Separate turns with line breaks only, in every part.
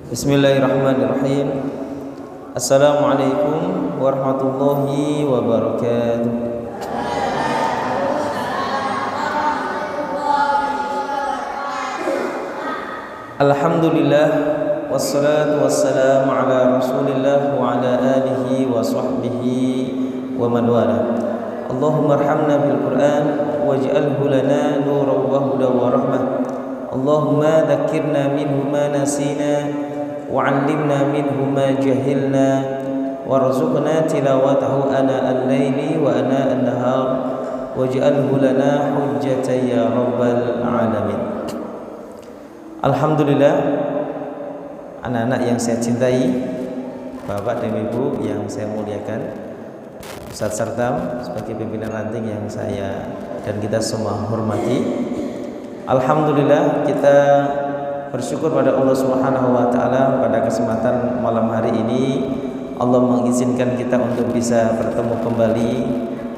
Bismillahirrahmanirrahim. Assalamualaikum warahmatullahi wabarakatuh. Alhamdulillah wassalatu wassalamu ala Rasulillah wa ala alihi wa sahbihi wa man wala. Allahumma arhamna bil Qur'an waj'alhu lana nuran wa hudan wa rahmah. Allahumma dhakkirna minhu ma nasina wa'allimna minhu ma jahilna warzuqna tilawatahu ana al-laili wa ana an-nahar waj'alhu lana hujjatan ya rabbal alamin. Alhamdulillah, anak-anak yang saya cintai, bapak dan ibu yang saya muliakan, Ustaz Sartam sebagai pimpinan ranting yang saya dan kita semua hormati. Alhamdulillah, kita bersyukur pada Allah Subhanahu wa taala pada kesempatan malam hari ini Allah mengizinkan kita untuk bisa bertemu kembali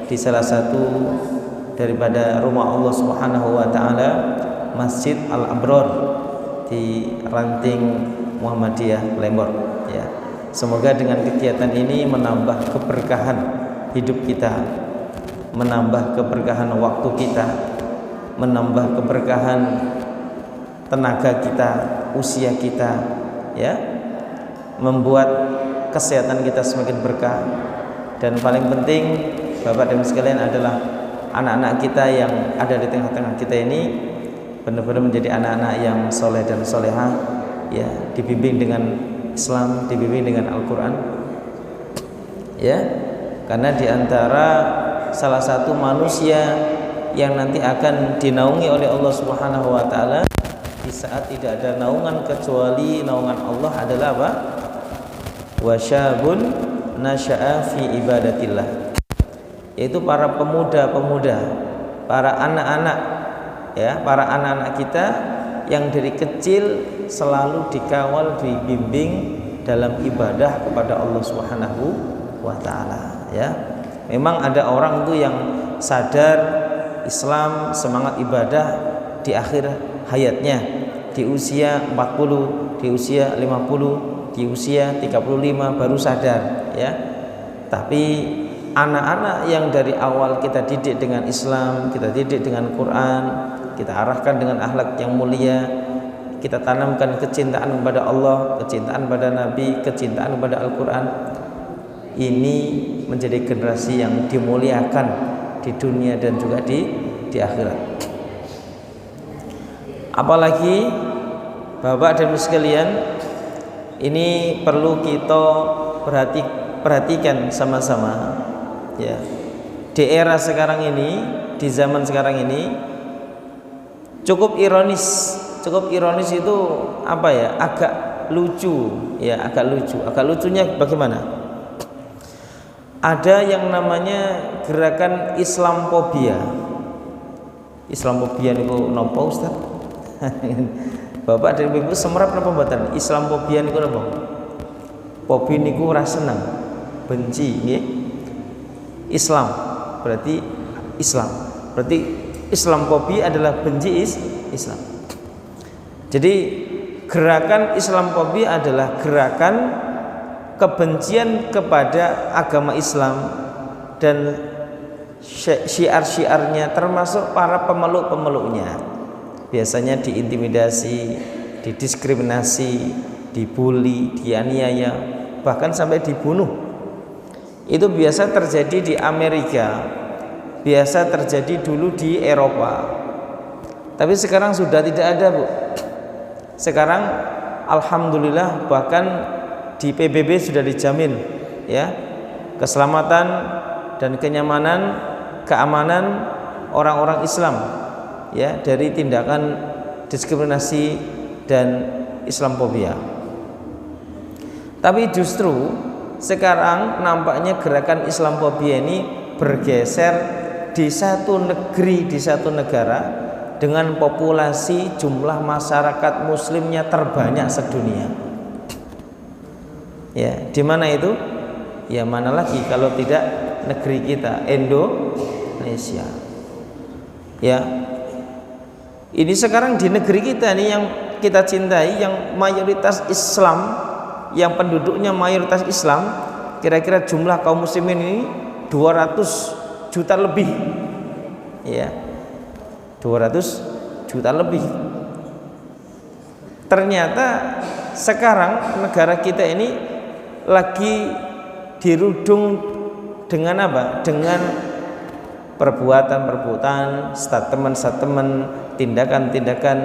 di salah satu daripada rumah Allah Subhanahu wa taala, Masjid Al-Abrar di Ranting Muhammadiyah Lembor ya. Semoga dengan kegiatan ini menambah keberkahan hidup kita, menambah keberkahan waktu kita, menambah keberkahan tenaga kita, usia kita ya, membuat kesehatan kita semakin berkah. Dan paling penting Bapak dan Ibu sekalian adalah anak-anak kita yang ada di tengah-tengah kita ini benar-benar menjadi anak-anak yang soleh dan solehah ya, dibimbing dengan Islam, dibimbing dengan Al-Quran ya, karena diantara salah satu manusia yang nanti akan dinaungi oleh Allah Subhanahu wa taala di saat tidak ada naungan kecuali naungan Allah adalah apa? Wasyabun nasya'a fi ibadatillah, yaitu para pemuda-pemuda, para anak-anak ya, para anak-anak kita yang dari kecil selalu dikawal, dibimbing dalam ibadah kepada Allah Subhanahu wa taala ya. Memang ada orang itu yang sadar Islam, semangat ibadah di akhir hayatnya, di usia 40, di usia 50, di usia 35 baru sadar ya. Tapi anak-anak yang dari awal kita didik dengan Islam, kita didik dengan Quran, kita arahkan dengan akhlak yang mulia, kita tanamkan kecintaan kepada Allah, kecintaan pada Nabi, kecintaan kepada Al-Quran, ini menjadi generasi yang dimuliakan di dunia dan juga di akhirat. Apalagi Bapak dan Ibu sekalian, ini perlu kita perhatikan sama-sama ya. Di era sekarang ini, di zaman sekarang ini cukup ironis. Cukup ironis itu apa ya? Agak lucu ya, agak lucu. Agak lucunya bagaimana? Ada yang namanya gerakan Islamophobia. Islamophobia niku napa Ustaz? Bapak dan Ibu semerap napa mboten? Islamophobia niku napa? Fobi niku ora seneng, benci nggih. Islam berarti Islam. Berarti Islamophobia adalah benci Islam. Jadi gerakan Islamophobia adalah gerakan kebencian kepada agama Islam dan syiar-syiarnya, termasuk para pemeluk-pemeluknya. Biasanya diintimidasi, didiskriminasi, dibully, dianiaya, bahkan sampai dibunuh. Itu biasa terjadi di Amerika, biasa terjadi dulu di Eropa. Tapi sekarang sudah tidak ada, Bu. Sekarang alhamdulillah bahkan di PBB sudah dijamin ya, keselamatan dan kenyamanan, keamanan orang-orang Islam ya dari tindakan diskriminasi dan Islamophobia. Tapi justru sekarang nampaknya gerakan Islamophobia ini bergeser di satu negeri, di satu negara dengan populasi jumlah masyarakat muslimnya terbanyak sedunia. Ya, di mana itu? Ya mana lagi kalau tidak negeri kita, Indonesia. Ya. Ini sekarang di negeri kita nih yang kita cintai, yang mayoritas Islam, yang penduduknya mayoritas Islam, kira-kira jumlah kaum muslimin ini 200 juta lebih, ya, 200 juta lebih. Ternyata sekarang negara kita ini lagi dirudung dengan apa? Dengan perbuatan-perbuatan, statement-statement, tindakan-tindakan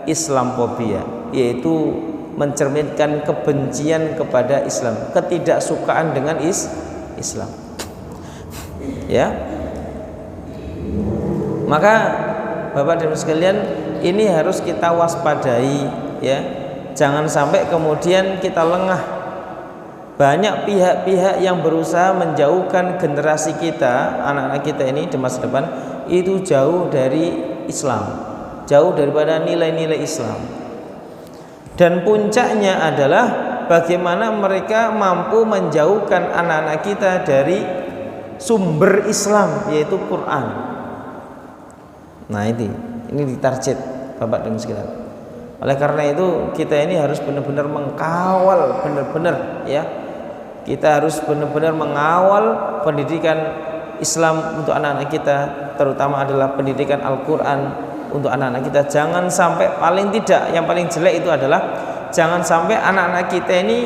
Islamofobia, yaitu mencerminkan kebencian kepada Islam, ketidaksukaan dengan Islam. Ya. Maka Bapak dan Ibu sekalian, ini harus kita waspadai, ya. Jangan sampai kemudian kita lengah. Banyak pihak-pihak yang berusaha menjauhkan generasi kita, anak-anak kita ini di masa depan itu jauh dari Islam, jauh daripada nilai-nilai Islam. Dan puncaknya adalah bagaimana mereka mampu menjauhkan anak-anak kita dari sumber Islam, yaitu Quran. Nah, ini ditarget Bapak dan Ibu sekalian. Oleh karena itu kita ini harus benar-benar mengkawal, benar-benar, ya. Kita harus benar-benar mengawal pendidikan Islam untuk anak-anak kita, terutama adalah pendidikan Al-Quran untuk anak-anak kita. Jangan sampai, paling tidak, yang paling jelek itu adalah jangan sampai anak-anak kita ini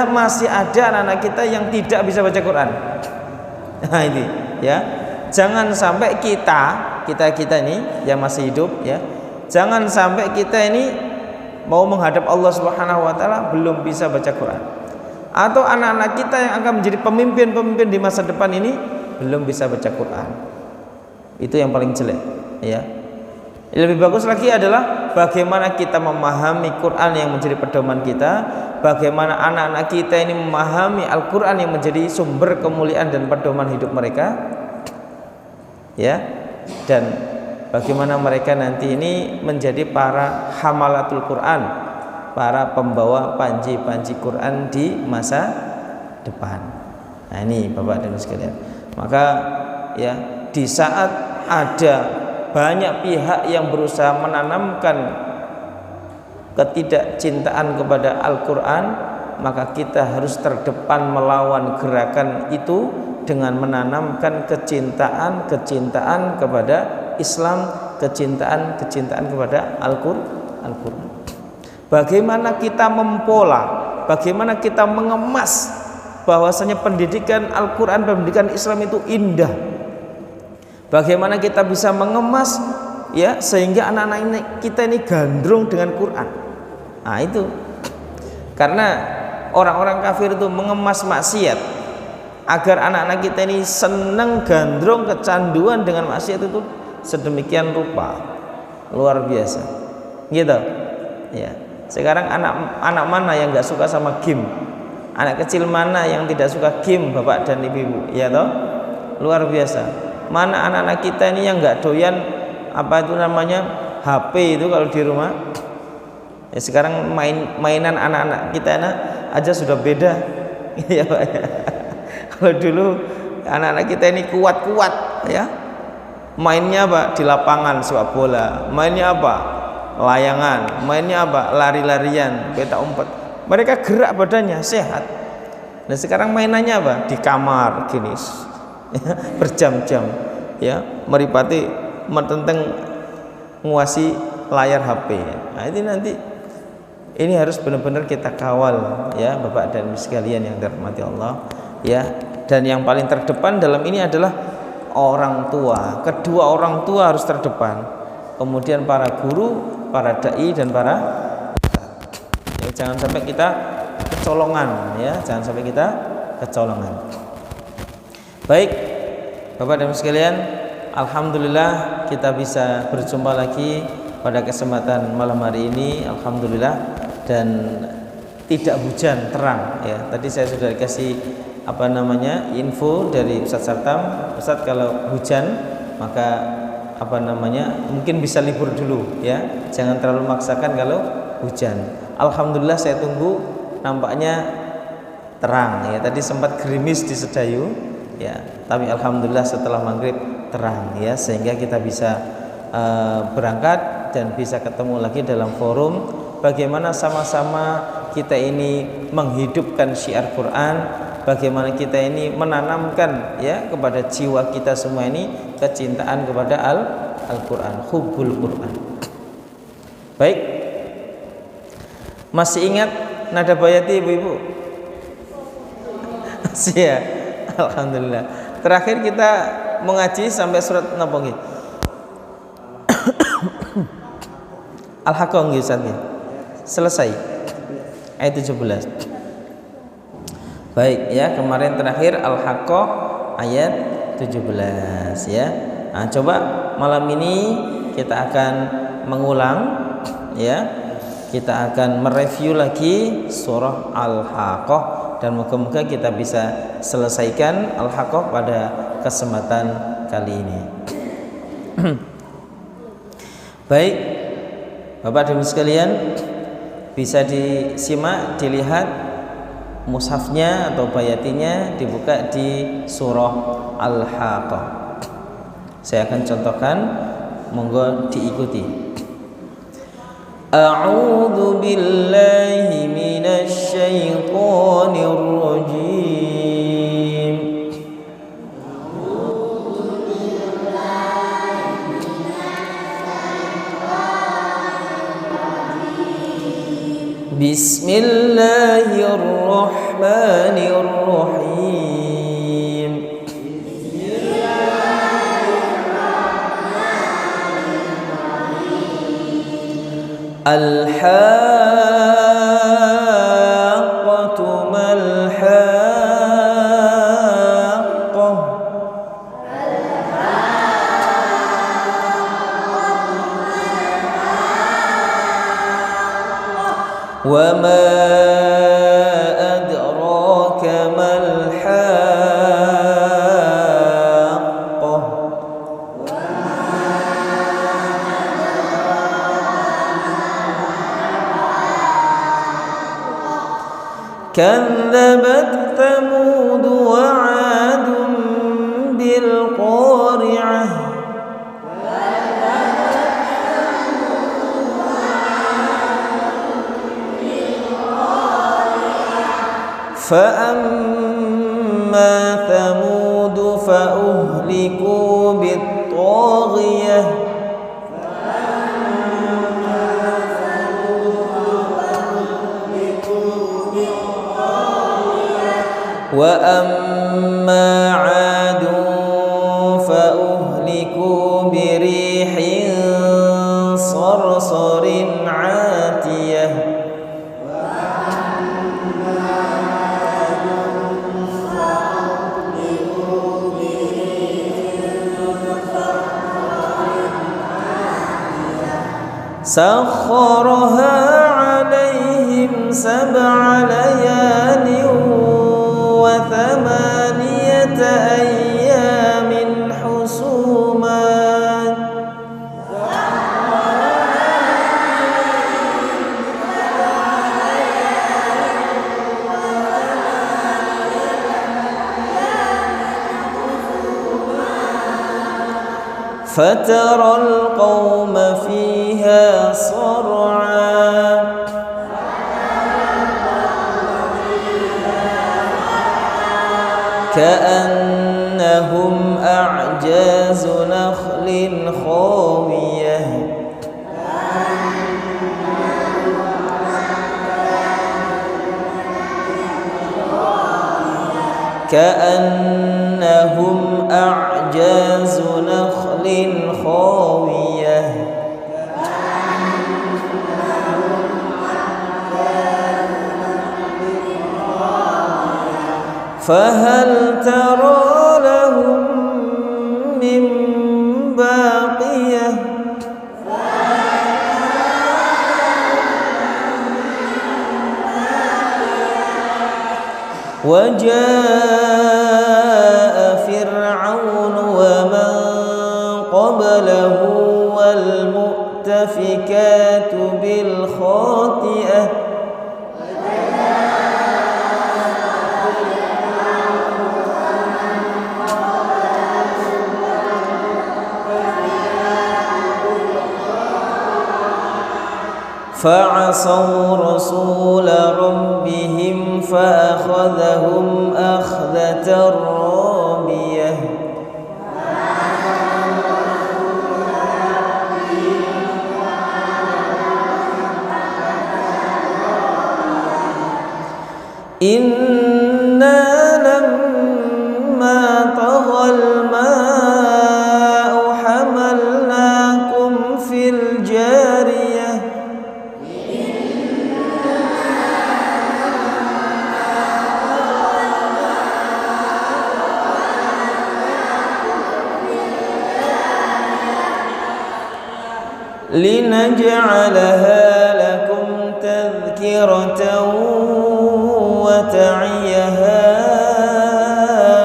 masih ada anak-anak kita yang tidak bisa baca Quran. Nah, ini, ya. Jangan sampai kita ini yang masih hidup, ya, jangan sampai kita ini mau menghadap Allah Subhanahu wa taala belum bisa baca Quran. Atau anak-anak kita yang akan menjadi pemimpin-pemimpin di masa depan ini belum bisa baca Quran. Itu yang paling jelek, ya. Lebih bagus lagi adalah bagaimana kita memahami Quran yang menjadi pedoman kita, bagaimana anak-anak kita ini memahami Al-Quran yang menjadi sumber kemuliaan dan pedoman hidup mereka, ya. Dan bagaimana mereka nanti ini menjadi para hamalatul Quran, para pembawa panji-panji Quran di masa depan. Nah, ini Bapak dan Ibu sekalian. Maka, ya, di saat ada banyak pihak yang berusaha menanamkan ketidakcintaan kepada Al-Quran, maka kita harus terdepan melawan gerakan itu dengan menanamkan kecintaan kepada Islam, kecintaan kepada Al-Quran. Bagaimana kita mempola, bagaimana kita mengemas bahwasanya pendidikan Al-Quran, pendidikan Islam itu indah. Bagaimana kita bisa mengemas, ya, sehingga anak-anak kita ini gandrung dengan Quran. Nah, itu karena orang-orang kafir itu mengemas maksiat agar anak-anak kita ini senang, gandrung, kecanduan dengan maksiat itu sedemikian rupa, luar biasa, gitu, ya. Sekarang anak mana yang nggak suka sama game? Anak kecil mana yang tidak suka game, Bapak dan Ibu? Ya toh, luar biasa. Mana anak-anak kita ini yang nggak doyan apa itu namanya HP itu kalau di rumah? Ya, sekarang mainan anak-anak kita aja sudah beda, ya Pak. Kalau dulu anak-anak kita ini kuat-kuat, ya. Mainnya apa? Di lapangan sepak bola. Mainnya apa? Layangan. Mainnya apa? Lari-larian, petak umpet. Mereka gerak badannya, sehat. Nah, sekarang mainannya apa? Di kamar gini, berjam-jam, ya, meripati mententeng nguasi layar HP. Nah, ini nanti ini harus benar-benar kita kawal, ya Bapak dan Ibu sekalian yang dirahmati Allah, ya. Dan yang paling terdepan dalam ini adalah orang tua. Kedua orang tua harus terdepan. Kemudian para guru, para dai dan para ya, jangan sampai kita kecolongan, ya, jangan sampai kita kecolongan. Baik, Bapak dan Ibu sekalian, alhamdulillah kita bisa berjumpa lagi pada kesempatan malam hari ini, alhamdulillah, dan tidak hujan, terang, ya. Tadi saya sudah dikasih info dari Ustadz Sartam, Ustadz kalau hujan maka mungkin bisa libur dulu, ya, jangan terlalu memaksakan kalau hujan. Alhamdulillah saya tunggu, nampaknya terang, ya. Tadi sempat gerimis di Sedayu, ya, tapi alhamdulillah setelah maghrib terang, ya, sehingga kita bisa berangkat dan bisa ketemu lagi dalam forum bagaimana sama-sama kita ini menghidupkan syiar Quran, bagaimana kita ini menanamkan ya kepada jiwa kita semua ini kecintaan kepada Al-Quran, hubbul Quran. Baik, masih ingat nada bayati ibu-ibu? Masih ya? Alhamdulillah. Terakhir kita mengaji sampai surat napa nggih? Al-Haqqah nggih Ustaz nggih. Selesai. Ayat 17. Baik ya, kemarin terakhir Al-Haqqah ayat 17 ya. Nah, coba malam ini kita akan mengulang ya. Kita akan mereview lagi surah Al-Haqqah dan moga-moga kita bisa selesaikan Al-Haqqah pada kesempatan kali ini. Baik, Bapak dan Ibu sekalian, bisa disimak, dilihat mushafnya atau bayatinya dibuka di surah Al-Haqqah. Saya akan contohkan, monggo diikuti. A'udzu billahi minasy syaithanir rajim. Bismillahirrahmanirrahim. Al-haqqatu mal-haqqah. Wa ma adraka mal-haqqah. Kadzabat Thamud wa 'adun bil qari'ah. فأما ثمود فأهلكوا بالطاغية وأما عاد فأهلكوا بريح صرصر عاتية سخرها عليهم 7 ليال و8 أيام حسوما فترى القوم فيها صرعا كأنهم أعجاز نخل خاوية كأنهم أعجاز نخل خاوية فهل ترى لهم من باقية وجاء فرعون ومن قبله والمؤتفكات بالخاطئة فعصوا رسول ربهم فأخذهم أخذة رابية إنا لما طغى الماء حملناكم في الجارية لنجعلها لكم تذكرة وتعيها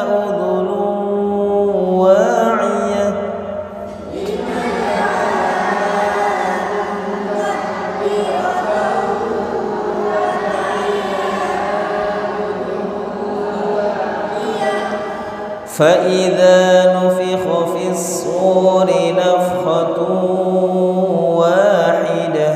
أذن واعية فإذا نفخ في الصور نفخة واحدة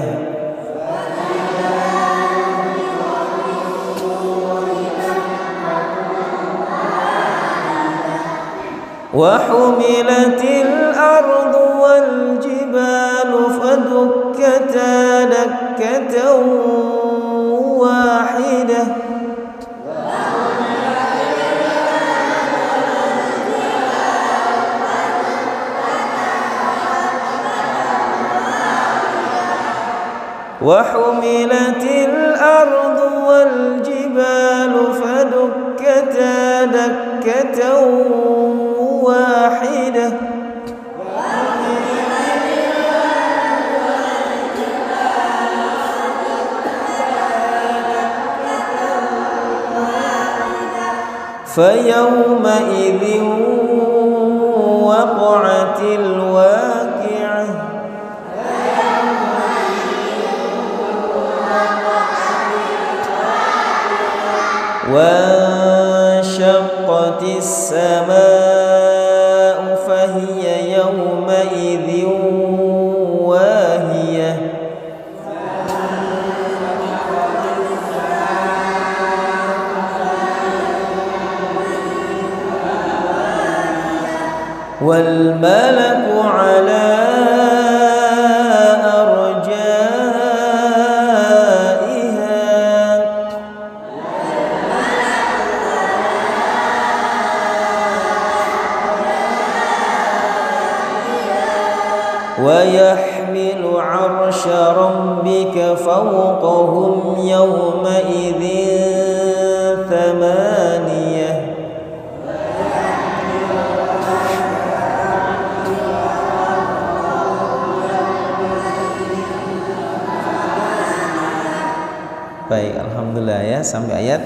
وحملت الأرض والجبال فدكتا دكة واحدة وحملت الأرض والجبال فدكتا دكة واحدة فيومئذ وقعت الواقعة وانشقت السماء فهي يومئذ واهية والملك على ويحمل عرش ربك فوقهم يومئذ ثمانية Baik, alhamdulillah ya sampai ayat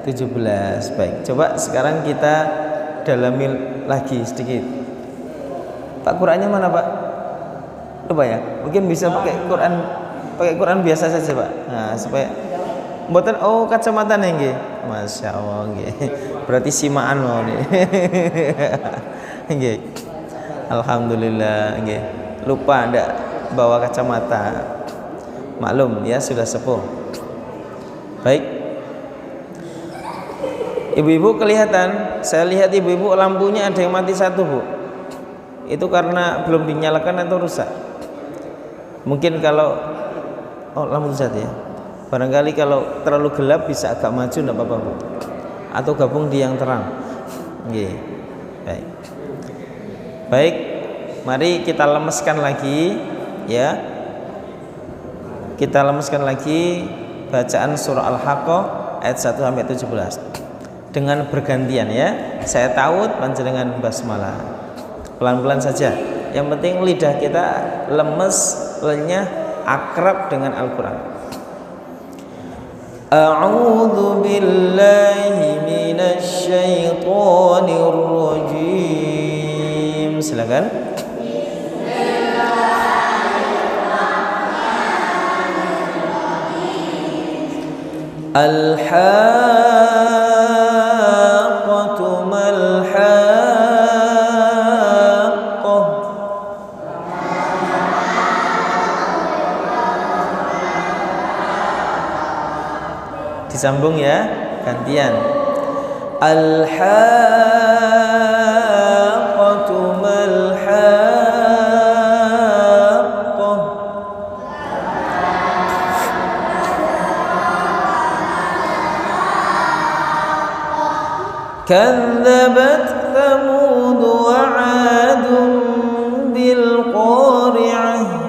17. Baik, coba sekarang kita dalami lagi sedikit. Pak, Qurannya mana, Pak? Coba ya, mungkin bisa pakai Quran biasa saja, Pak. Nah, supaya mboten kacamata nggih. Masya Allah nggih. Berarti simaan mau nih. Nggih. Alhamdulillah nggih. Lupa ndak bawa kacamata. Maklum ya sudah sepuh. Baik. Ibu-ibu kelihatan, saya lihat ibu-ibu lampunya ada yang mati satu, Bu. Itu karena belum dinyalakan atau rusak? Mungkin kalau lampu satu ya. Barangkali kalau terlalu gelap bisa agak maju enggak apa-apa, Bu. Atau gabung di yang terang. Nggih. Baik. Baik, mari kita lemeskan lagi ya. Kita lemeskan lagi bacaan surah Al-Haqqah ayat 1 sampai 17 dengan bergantian ya. Saya taut panjenengan basmalah. Pelan-pelan saja. Yang penting lidah kita lemes, lenyah, akrab dengan Al-Qur'an. A'udzu billahi minasy syaithanir rajim. Silakan. Al-haqqatu mal-haqqah. Disambung ya, gantian. Al-haqqatu mal-haqqah. Kadzabat Thamud wa 'adun bil qari'ah.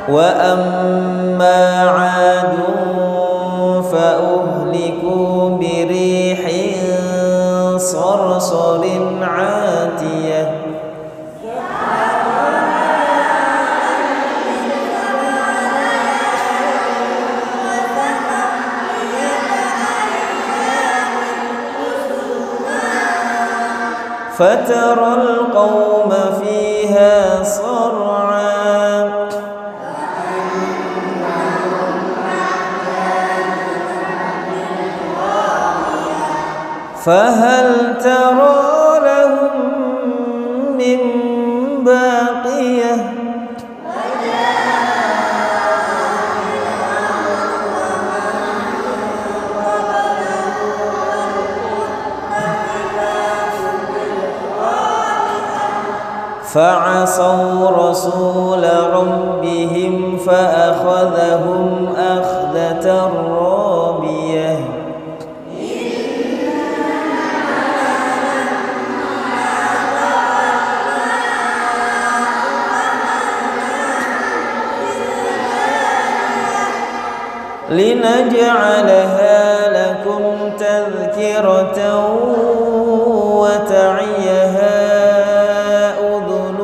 Wa amma 'adun fa uhliku birihin sarsarin 'atiyah. فترى القوم فيها صرعا فهل ترى لهم من باقية فعصوا رسول ربهم فأخذهم أخذة رابية لنجعلها لكم تذكرة وتعيها أذن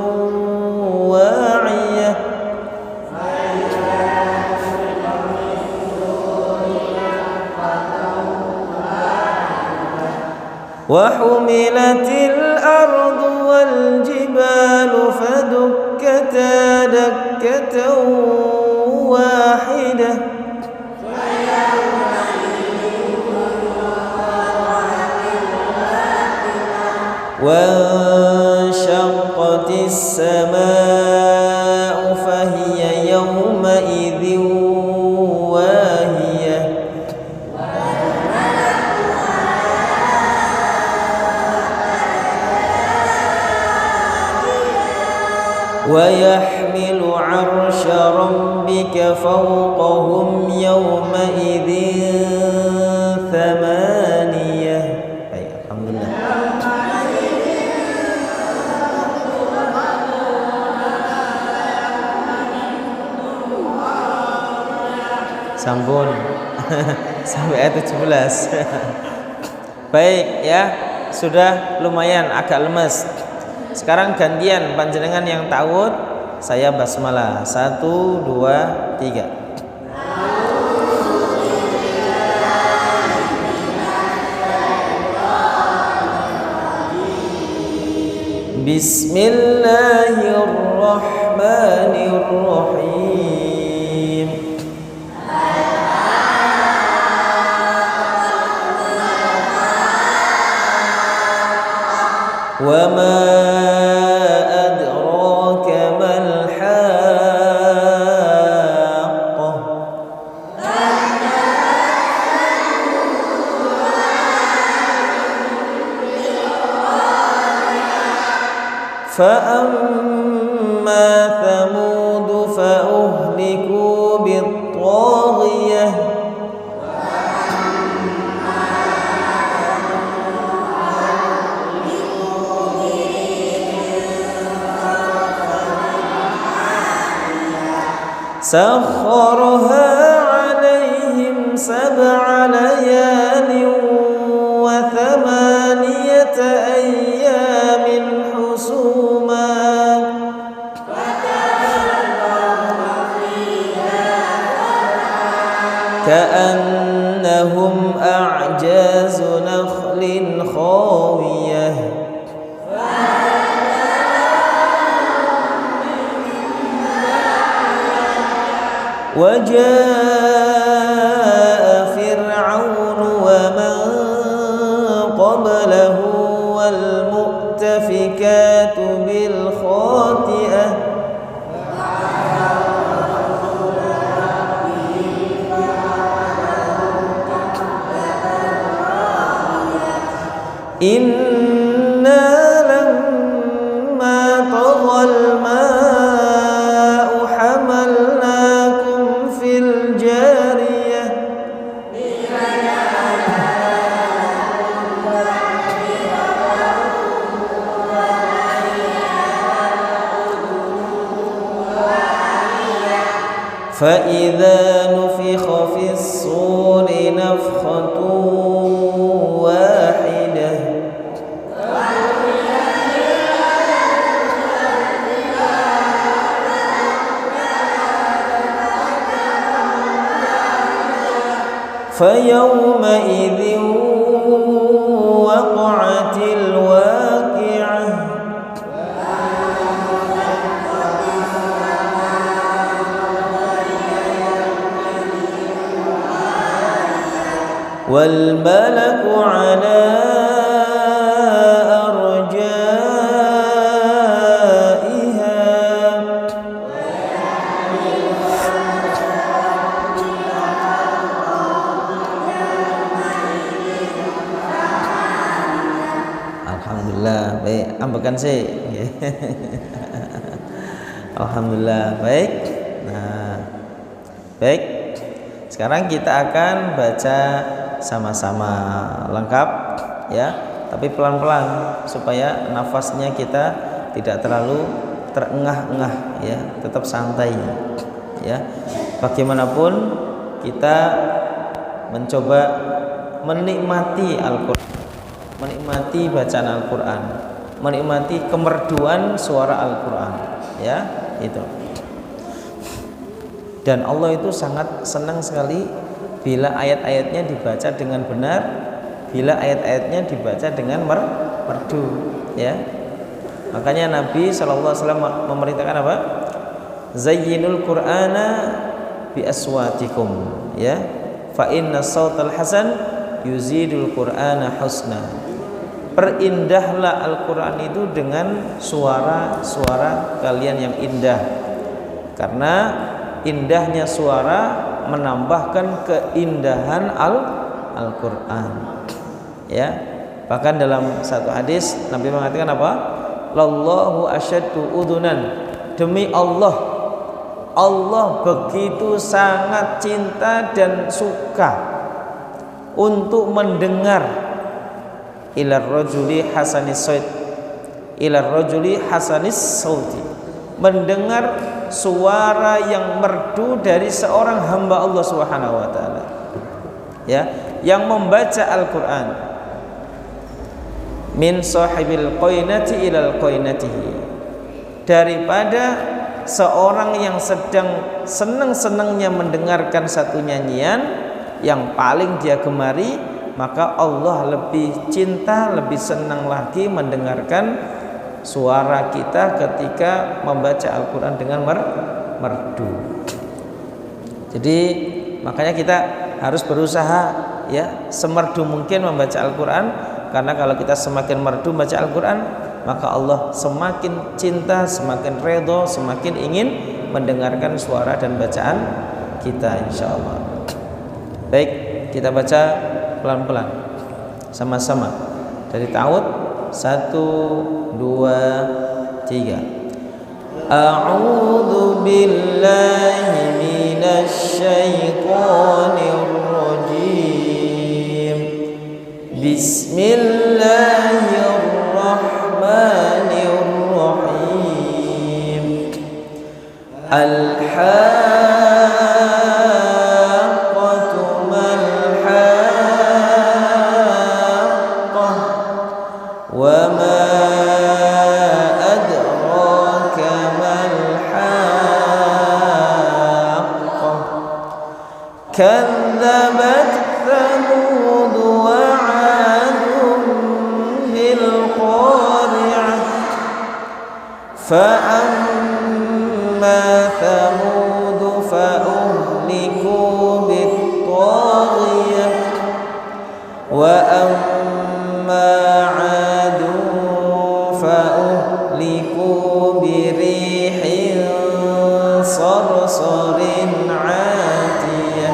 واعية وحملت الأرض والجبال فدكتا دكة واحدة وانشقت السماء فهي يومئذ واهية ويحمل عرش ربك فوقهم يومئذ ثمانية. Alhamdulillah. Sampun sampai ayat 17. Baik ya, sudah lumayan agak lemes. Sekarang gantian panjenengan yang ta'awud, saya basmalah. 1, 2, 3. Bismillahirrahmanirrahim. Wa ma adraka mal haqqah. فأما ثمود فأهلكوا بالطاغية سخرها عليهم 7 ليال و8 أيام حسوما كأنهم أعجاز نخل خاوية وجاء فرعون ومن قبله والمؤتفكات fil khati'ah. Inna lamma taghal ma'u hamalnakum fil jariyah. Fa idza nufikha fis suri nafkhatun wahidah. فَيَوْمَئِذٍ وَقَعَتِ الْوَاقِعَةُ. وَالْمَلَكُ عَلَى Alhamdulillah, baik, ambekan sih. Alhamdulillah, baik. Nah, baik. Sekarang kita akan baca sama-sama lengkap ya, tapi pelan-pelan supaya nafasnya kita tidak terlalu terengah-engah ya, tetap santai ya. Bagaimanapun kita mencoba menikmati Al-Qur'an, menikmati bacaan Al-Quran, menikmati kemerduan suara Al-Quran ya, itu. Dan Allah itu sangat senang sekali bila ayat-ayatnya dibaca dengan benar, bila ayat-ayatnya dibaca dengan merdu ya. Makanya Nabi SAW memerintahkan apa? Zayyinul Qur'ana bi aswatikum ya, fa inna sautal hasan yuzidul Qur'ana husna. Perindahlah Al-Quran itu dengan suara-suara kalian yang indah, karena indahnya suara menambahkan keindahan Al-Quran ya. Bahkan dalam satu hadis Nabi mengatakan apa? Lallahu asyaddu udunan. Demi Allah, Allah begitu sangat cinta dan suka untuk mendengar ilar rajuli hasanis saut, ilar rajuli hasanis sauti, mendengar suara yang merdu dari seorang hamba Allah Subhanahu wa taala ya, yang membaca Al-Qur'an. Min sahibil qainati ilal qainatihi, daripada seorang yang sedang senang-senangnya mendengarkan satu nyanyian yang paling dia gemari, maka Allah lebih cinta, lebih senang lagi mendengarkan suara kita ketika membaca Al-Quran dengan merdu. Jadi makanya kita harus berusaha ya semerdu mungkin membaca Al-Quran, karena kalau kita semakin merdu membaca Al-Quran, maka Allah semakin cinta, semakin redho, semakin ingin mendengarkan suara dan bacaan kita, insya Allah. Baik, kita baca pelan-pelan sama-sama dari ta'awud 1, 2, 3. A'udzu billahi minasy syaithanir rajim. Bismillahirrahmanirrahim. كذبت ثمود وعاد بالقارعة فأما ثمود فأهلكوا بالطاغية وأما عاد فأهلكوا بريح صرصر عاتية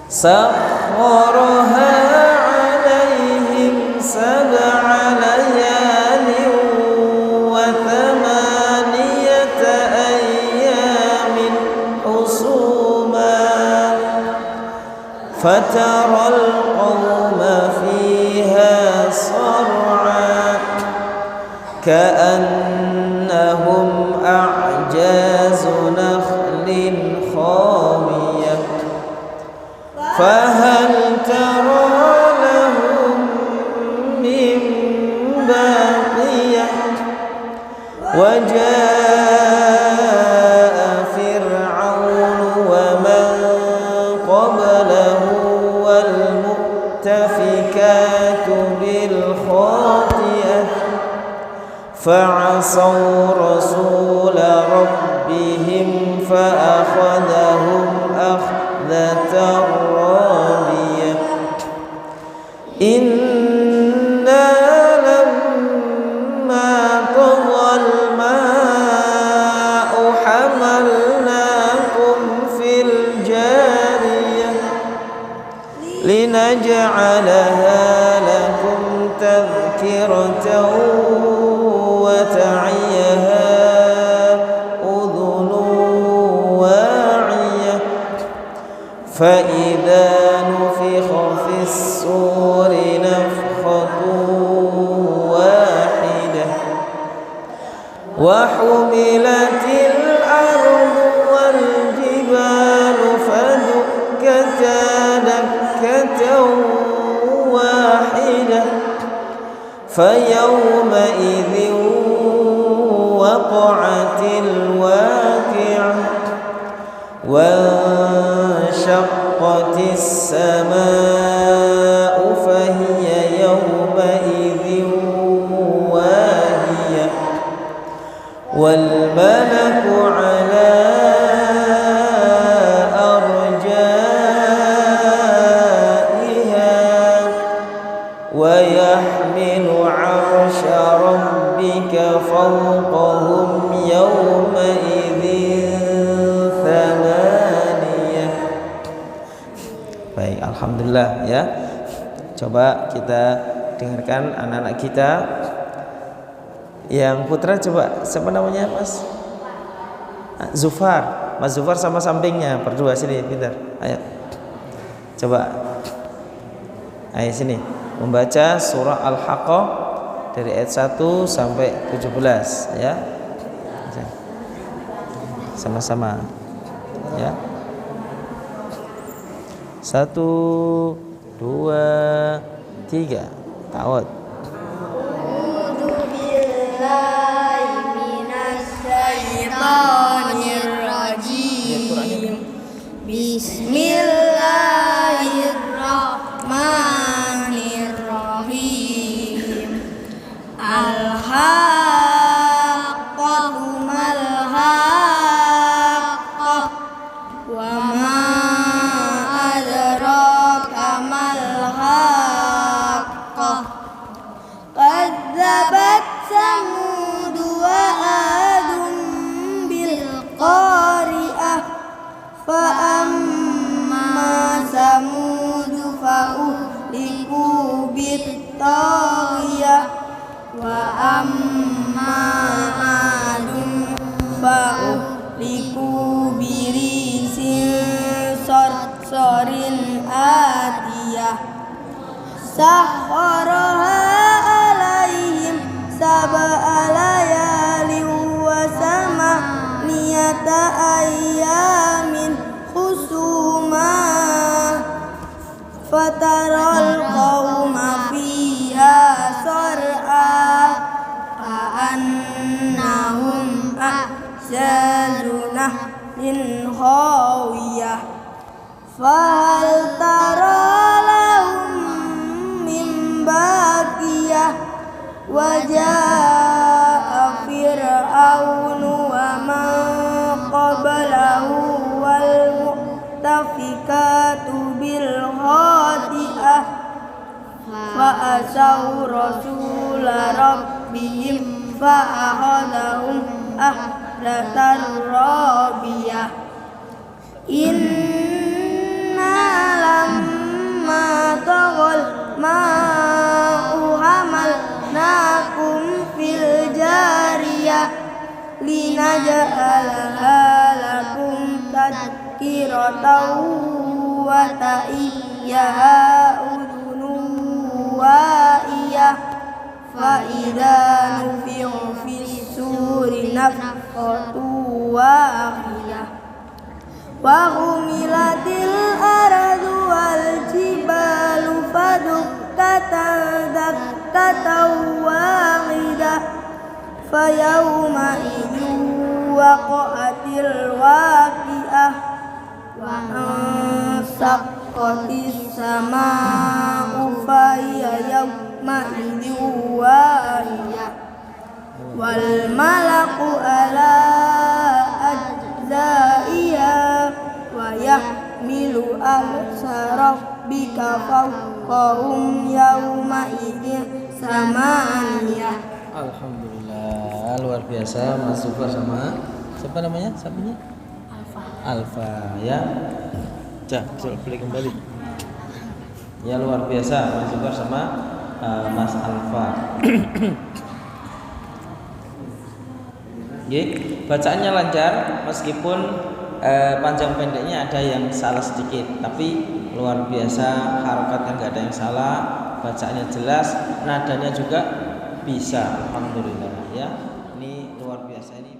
سخرها عليهم 7 ليال و8 أيام حسوما فترى القوم فيها صرعا كأنهم أعجاز نخل خاوية فهل ترى لهم من باقية وجاء فرعون ومن قبله والمؤتفكات بالخاطئة فعصوا رسول ربهم فأخذهم أخذة رابية إنا لما طغى الماء حملناكم في الجارية لنجعلها لكم تذكرة وتعيها أذن واعية فإذا نفخ في الصور نفخة واحدة وحملت الأرض والجبال فدكتا دكة واحدة فيومئذ وقعت الواقعة وانشقت السماء فهي يومئذ واهية والملك على أرجائها ويحمل عرش ربك فوقهم يومئذ 8. Baik, alhamdulillah ya. Coba kita dengarkan anak-anak kita. Yang putra coba, siapa namanya Mas? Zufar. Mas Zufar sama sampingnya berdua sini, pintar. Ayo. Coba. Ayo sini. Membaca surah Al-Haqqah dari ayat 1 sampai 17 ya. Sama-sama. Ya. 1 2 3. Ta'awud.
Bismillahirrahmanirrahim. Al-haqqatu mal-haqqah wa ma adraka mal-haqqah kadzabat samud wa adun bil qari'ah fa amma samud fa uhliku bit-taghiyah wa amma adun fa uhliku birisin sarsarin atiyah sakharaha alaihim sab'a layalin wa samaniyata ayyamin husuma fataral qauma fiha sar'a ka'annahum a'jazu nahlin khawiyah fahal tara lahum min baqiyah wa jaa'a fir'aunu wa man qablahu wal mu'tafikatu bil khati'ah fa asaw rasula rabbihim فأخذهم أخذة رابية إنا لما طغى الماء حملناكم في الجارية لنجعلها لكم تذكرة وتعيها أذن واعية فإذا نفخ في السور نفخة واحدة وحملت الأرض والجبال فدكتا دكة واحدة فيومئذ وقعت الواقعة وانشقت السماء فهي يومئذ واهية والملك على أجزائها ويحمل عرش ربك فوقهم يومئذ ثمانية.
Alhamdulillah, luar biasa Mas Zufar sama siapa namanya? Sapinya? Alfa ya. Coba beli kembali. Ya luar biasa Mas Zufar sama Mas Alfa. Bacaannya lancar meskipun panjang pendeknya ada yang salah sedikit, tapi luar biasa, harokatnya nggak ada yang salah, bacaannya jelas, nadanya juga bisa. Alhamdulillah ya, ini luar biasa ini.